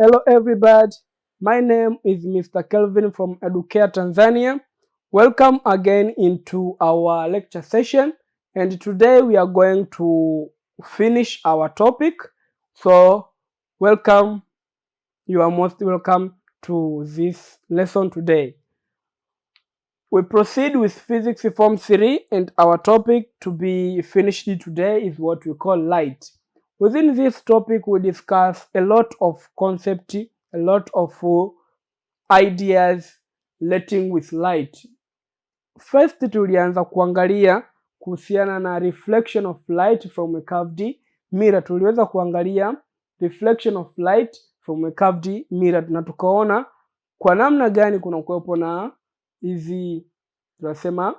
Hello everybody, my name is Mr. Kelvin from Educare Tanzania. Welcome again into our lecture session, and today we are going to finish our topic. So welcome, you are most welcome to this lesson today. We proceed with Physics Form 3, and our topic to be finished today is what we call light. Within this topic, we discuss a lot of concepts, a lot of ideas relating with light. First, tulianza kuangalia kuhusiana na reflection of light from a curved mirror. Tuliweza kuangalia reflection of light from a curved mirror na tukaona kwa namna gani kuna kuwepo na hizi tunasema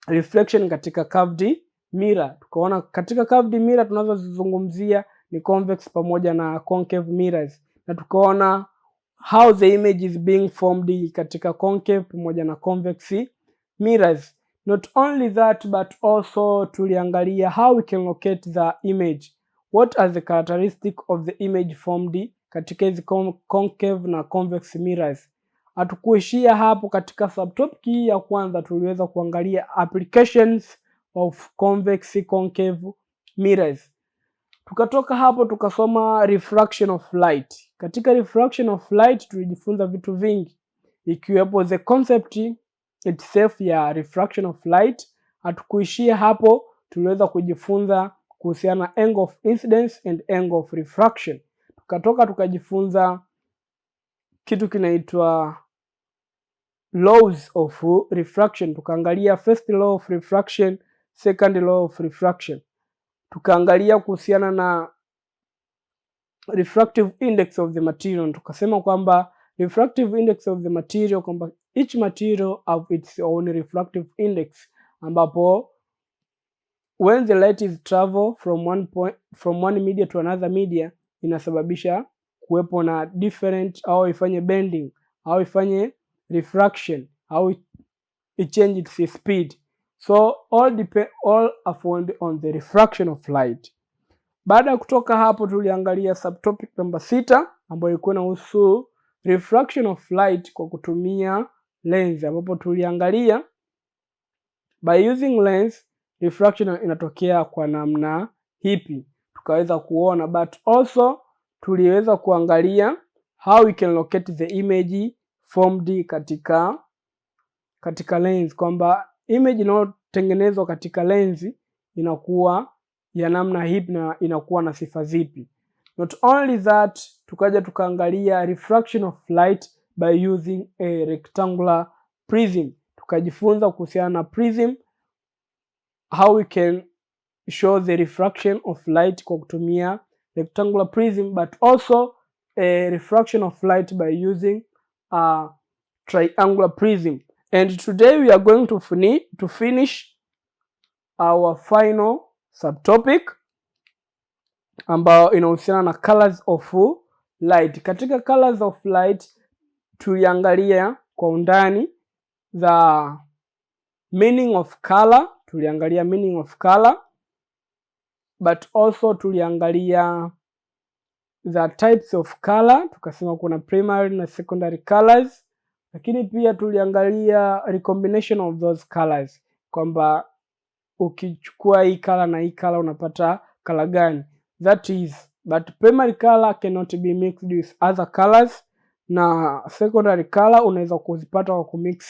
reflection katika curved mirror. Tukaona katika curved mirror tunazozizungumzia ni convex pamoja na concave mirrors, na tukaona how the image is being formed katika concave pamoja na convex mirrors. Not only that, but also tuliangalia how we can locate the image. What are the characteristics of the image formed katika hizi concave na convex mirrors. Hatukuishia hapo. Katika subtopic hii ya kwanza tuliweza kuangalia applications of convex concave mirrors. Tukatoka hapo tukasoma refraction of light. Katika refraction of light tulijifunza vitu vingi, ikiwepo the concept itself ya refraction of light. Hatukuishia hapo, tuliweza kujifunza kuhusiana na angle of incidence and angle of refraction. Tukatoka tukajifunza kitu kinaitwa laws of refraction. Tukaangalia first law of refraction, second law of refraction. Tukaangalia kuhusiana na refractive index of the material. Tukasema kwamba refractive index of the material, kwamba each material have its own refractive index, ambapo when the light is travel from one media to another media, inasababisha kuwepo na different au ifanye bending au ifanye refraction au change its speed. So all are found on the refraction of light. Baada ya kutoka hapo tuliangalia subtopic number 6 ambayo ilikuwa inahusu refraction of light kwa kutumia lens, ambapo tuliangalia by using lens refraction inatokea kwa namna hipi, tukaweza kuona, but also tuliweza kuangalia how we can locate the image formed katika lens, kwamba image inayotengenezwa katika lens inakuwa ya namna hipi na inakuwa na sifa zipi. Not only that, tukaja tukaangalia refraction of light by using a rectangular prism. Tukajifunza kuhusiana na prism, how we can show the refraction of light kwa kutumia rectangular prism, but also a refraction of light by using a triangular prism. And today we are going to finish our final subtopic ambao inahusiana na colors of light. Katika colors of light tuliangalia kwa undani the meaning of color, tuliangalia meaning of color, but also tuliangalia the types of color. Tukasema kuna primary na secondary colors, lakini pia tuliangalia recombination of those colors, kwamba ukichukua hii color na hii color unapata color gani. That is, but primary color cannot be mixed with other colors, na secondary color unaweza kuzipata kwa kumix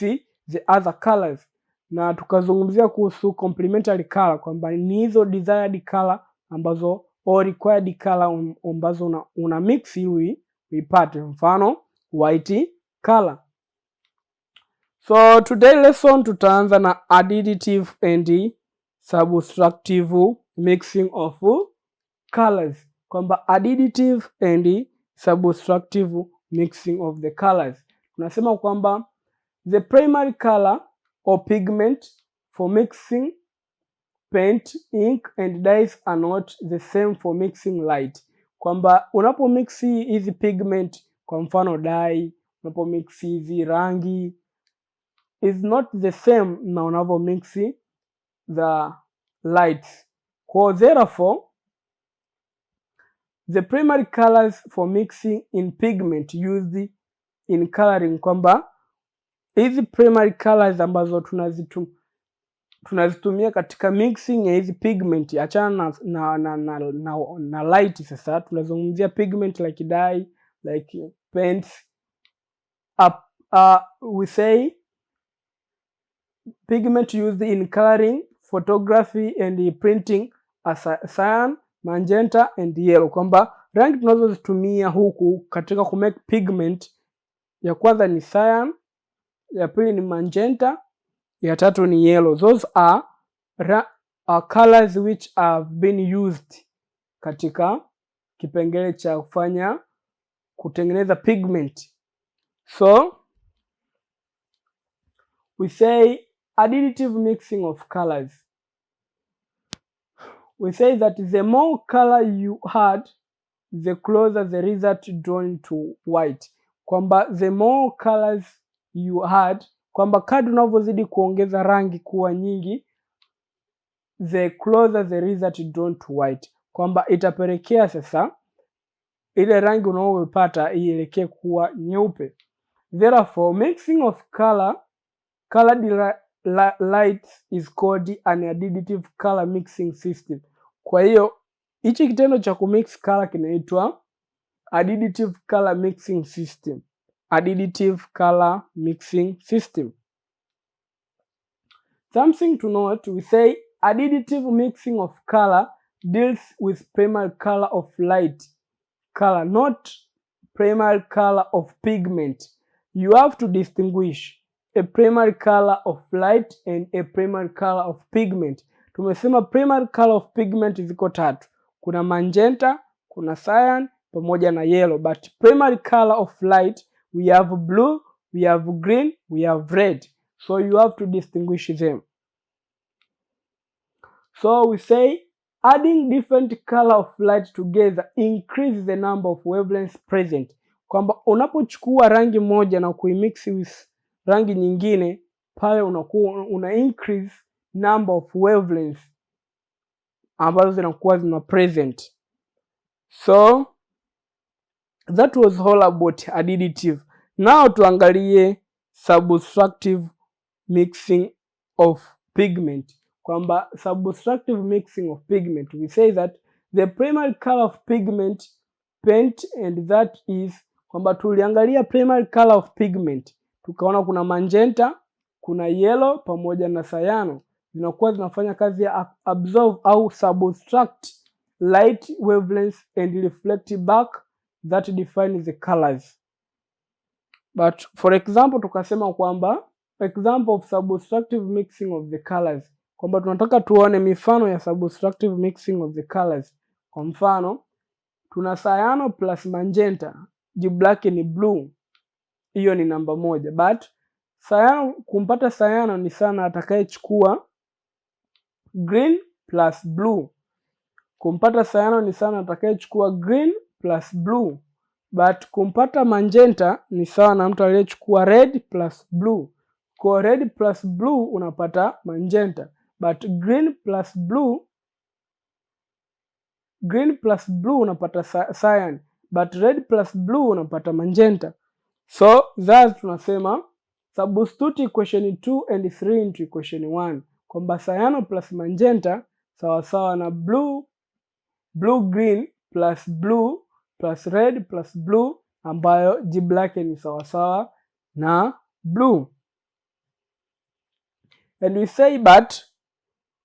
the other colors. Na tukazungumzia kuhusu complementary color, kwamba ni hizo desired color ambazo or required color ambazo una mix ili uipate, mfano white color. So today lesson tutaanza na additive and subtractive mixing of colors, kwamba additive and subtractive mixing of the colors. Tunasema kwamba the primary color or pigment for mixing paint, ink and dyes are not the same for mixing light, kwamba unapo mix hizi pigment, kwa mfano dye, unapo mix hizi rangi, is not the same na unavo mix the lights. Kwa therefore the primary colors for mixing in pigment used in coloring, kwamba hizi primary colors ambazo tunazitumia katika mixing ya hizi pigment, achana na light. Sasa tunazungumzia pigment like dye, like paints. We say pigment used in coloring, photography and printing as cyan, magenta and yellow, kwamba rangi tunazozitumia huku katika kumake pigment, ya kwanza ni cyan, ya pili ni magenta, ya tatu ni yellow. Those are colors which have been used katika kipengele cha kutengeneza pigment. So we say additive mixing of colors. We say that the more color you add, the closer the result drawn to white, kwamba the more colors you add, kwamba kadri unavyozidi kuongeza rangi kuwa nyingi, the closer the result drawn to white, kwamba itapelekea sasa ile rangi unayopata ielekee kuwa nyeupe. Therefore, mixing of colored lights is called an additive color mixing system. Kwa hiyo hichi kitendo cha kumix color kinaitwa additive color mixing system. Additive color mixing system. Something to note, we say additive mixing of color deals with primary color of light color, not primary color of pigment. You have to distinguish a primary color of light and a primary color of pigment. Tumesema primary color of pigment ziko tatu. Kuna magenta, kuna cyan, pamoja na yellow. But primary color of light, we have blue, we have green, we have red. So you have to distinguish them. So we say adding different color of light together increase the number of wavelengths present. Kwamba unapochukua rangi moja na kuimix with rangi nyingine, pale unakuwa una increase number of wavelengths ambazo zinakuwa zina present. So that was all about additive. Now tuangalie subtractive mixing of pigment. Kwamba subtractive mixing of pigment, we say that the primary color of pigment paint, and that is kwamba tuliangalia primary color of pigment tukaona kuna magenta, kuna yellow pamoja na cyan, zinakuwa zinafanya kazi ya absorb au subtract light wavelengths and reflect back, that define the colors. But for example tukasema kwamba example of subtractive mixing of the colors, kwamba tunataka tuone mifano ya subtractive mixing of the colors. Kwa mfano tuna cyan plus magenta, jibu lake ni blue. Hiyo ni namba moja. But cyan, kumpata cyan ni sana atakayechukua green plus blue. Kumpata cyan ni sana atakayechukua green plus blue. But kumpata magenta ni sawa na mtu aliyechukua red plus blue. Kwa red plus blue unapata magenta. But green plus blue unapata cyan. But red plus blue unapata magenta. So that tunasema substitute equation 2 and 3 into equation 1. Kwamba cyan plus magenta sawa sawa na blue green plus blue plus red plus blue, ambayo jibu lake ni sawa sawa na blue. And we say but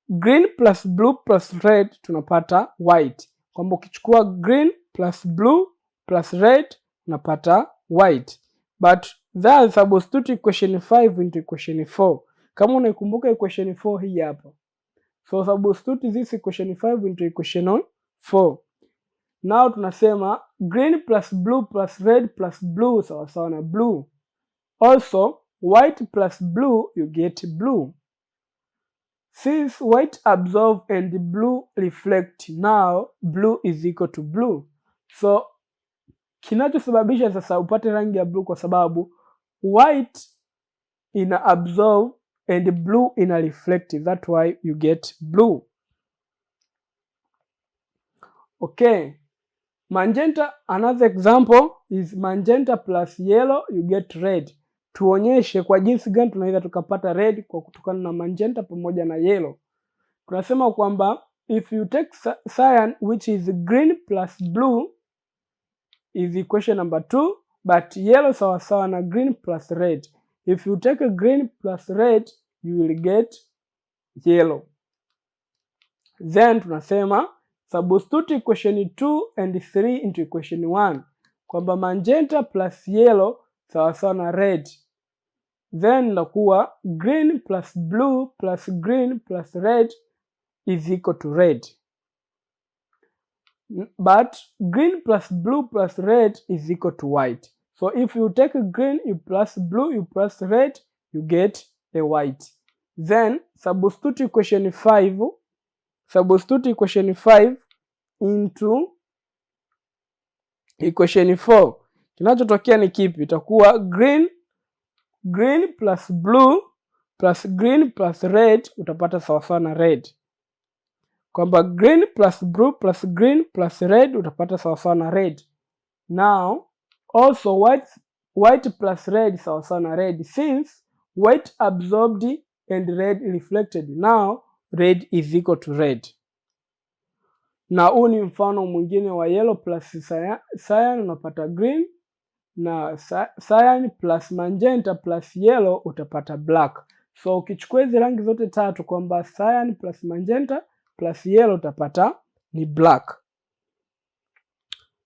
green plus blue plus red tunapata white. Kwamba ukichukua green plus blue plus red unapata white. But that substitute equation 5 into equation 4. Kama unaikumbuka equation 4 hii hapa. So substitute this equation 5 into equation 4. Now tunasema green plus blue plus red plus blue sawa sawa na blue. Also white plus blue you get blue. Since white absorb and blue reflect, now blue is equal to blue. So kinachosababisha sasa upate rangi ya blue kwa sababu white ina absorb and blue ina reflect. That's why you get blue. Okay. Magenta, another example is magenta plus yellow you get red. Tuonyeshe kwa jinsi gani tunaweza tukapata red kwa kutokana na magenta pamoja na yellow. Tunasema kwamba if you take cyan which is green plus blue is equation number 2, but yellow sawasawa na green plus red. If you take a green plus red you will get yellow. Then tunasema substitute equation 2 and 3 into equation 1 kwamba magenta plus yellow sawasawa na red. Then nakuwa green plus blue plus green plus red is equal to red. But green plus blue plus red is equal to white. So if you take green, you plus blue, you plus red, you get a white. Then substitute equation 5 into equation 4. Kinachotokea ni kipi? Itakuwa green plus blue plus green plus red, utapata sawasawa na red. Kwamba green plus blue plus green plus red utapata sawasawa na red. Now also white plus red sawasawa na red, since white absorbed and red reflected, now red is equal to red. Na huu ni mfano mwingine wa yellow plus cyan unapata green, na cyan plus magenta plus yellow utapata black. So ukichukua hizi rangi zote tatu kwamba cyan plus magenta plus yellow utapata ni black.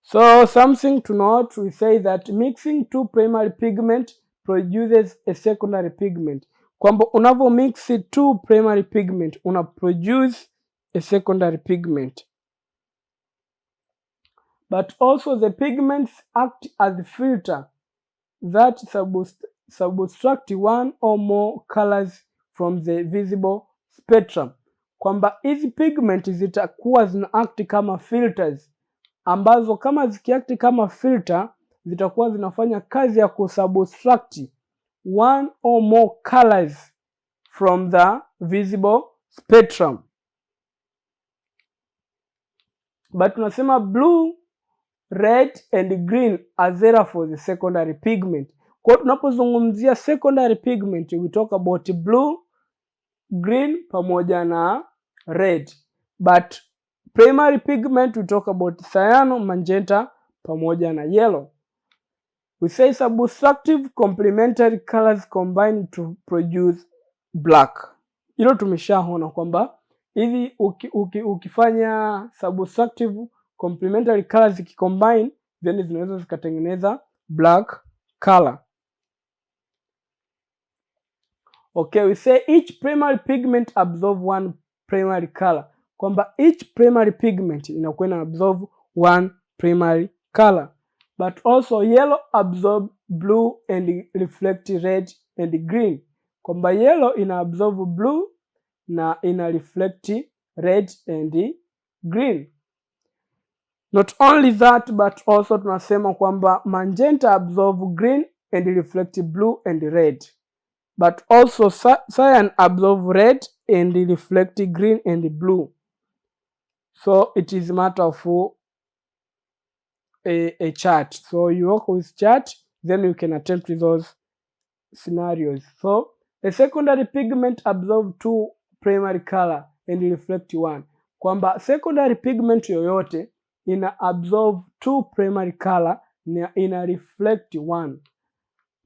So something to note, we say that mixing two primary pigment produces a secondary pigment. Kwamba unavyo mix two primary pigment una produce a secondary pigment. But also the pigments act as a filter that subtract one or more colors from the visible spectrum. Kwamba hizi pigment zitakuwa zina act kama filters, ambazo kama zikiact kama filter zitakuwa zinafanya kazi ya kusubtract one or more colors from the visible spectrum. But tunasema blue, red and green are therefore the secondary pigment. Kwa tunapozungumzia secondary pigment we talk about blue, green pamoja na red. But primary pigment we talk about cyan, magenta pamoja na yellow. We say subtractive complementary colors combine to produce black. Hilo tumeshaona kwamba hivi ukifanya subtractive complementary colors zikicombine then zinaweza zikatengeneza black color. Okay, we say each primary pigment absorb one primary color. Kwamba each primary pigment inakuwa ina absorb one primary color. But also yellow absorb blue and reflect red and green. Kwamba yellow ina absorb blue na ina reflect red and green. Not only that, but also tunasema kwamba magenta absorb green and reflect blue and red. But also cyan absorb red and reflect green and blue. So it is a matter of a chart. So you work with chart, then you can attempt those scenarios. So a secondary pigment absorb two primary color and reflect one. Kwamba secondary pigment yoyote ina absorb two primary color na ina reflect one.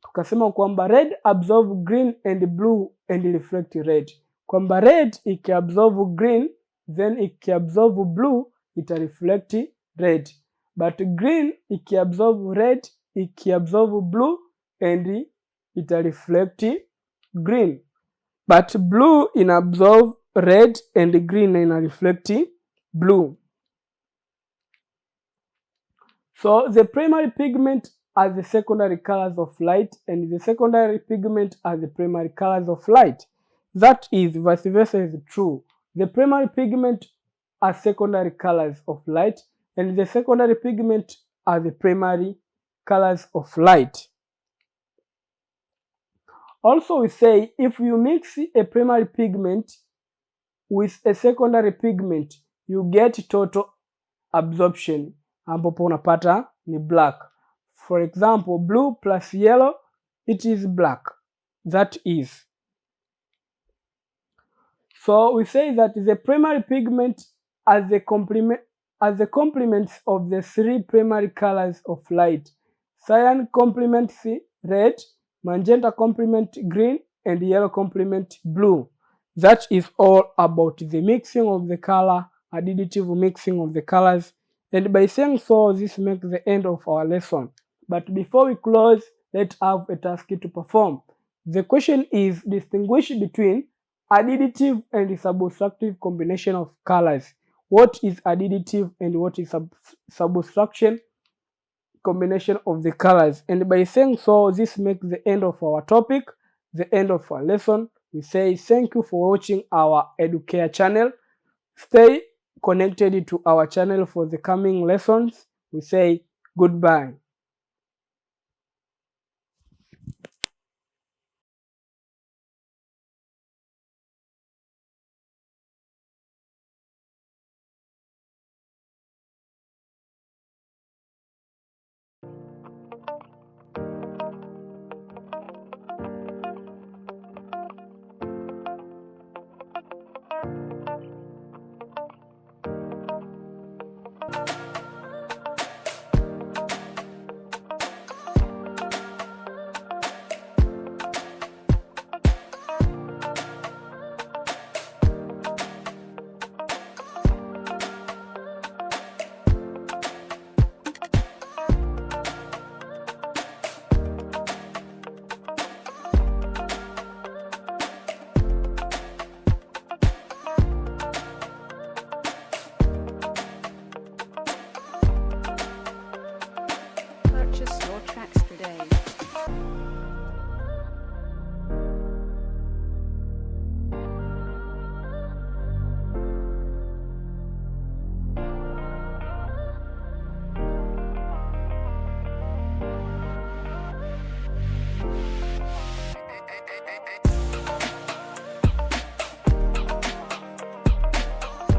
Tukasema kwamba red absorb green and blue and reflect red. Kwamba red ikiabsorb green then ikiabsorb blue ita reflect red. But green ikiabsorb red, ikiabsorb blue and ita reflect green. But blue inabsorb red and green na ina reflect blue. So the primary pigment are the secondary colors of light and the secondary pigment are the primary colors of light. That is, vice versa is true. The primary pigment are secondary colors of light and the secondary pigment are the primary colors of light. Also we say if you mix a primary pigment with a secondary pigment you get total absorption, ambapo unapata ni black. For example, blue plus yellow, it is black. That is. So we say that the primary pigment as the complements of the three primary colors of light. Cyan complements red, magenta complements green, and yellow complements blue. That is all about the mixing of the color, additive mixing of the colors. And by saying so, this makes the end of our lesson. But before we close, let's have a task to perform. The question is distinguish between additive and subtractive combination of colors. What is additive and what is subtraction combination of the colors? And by saying so, this makes the end of our topic, the end of our lesson. We say thank you for watching our Educare channel. Stay connected to our channel for the coming lessons. We say goodbye. Purchase your tracks today.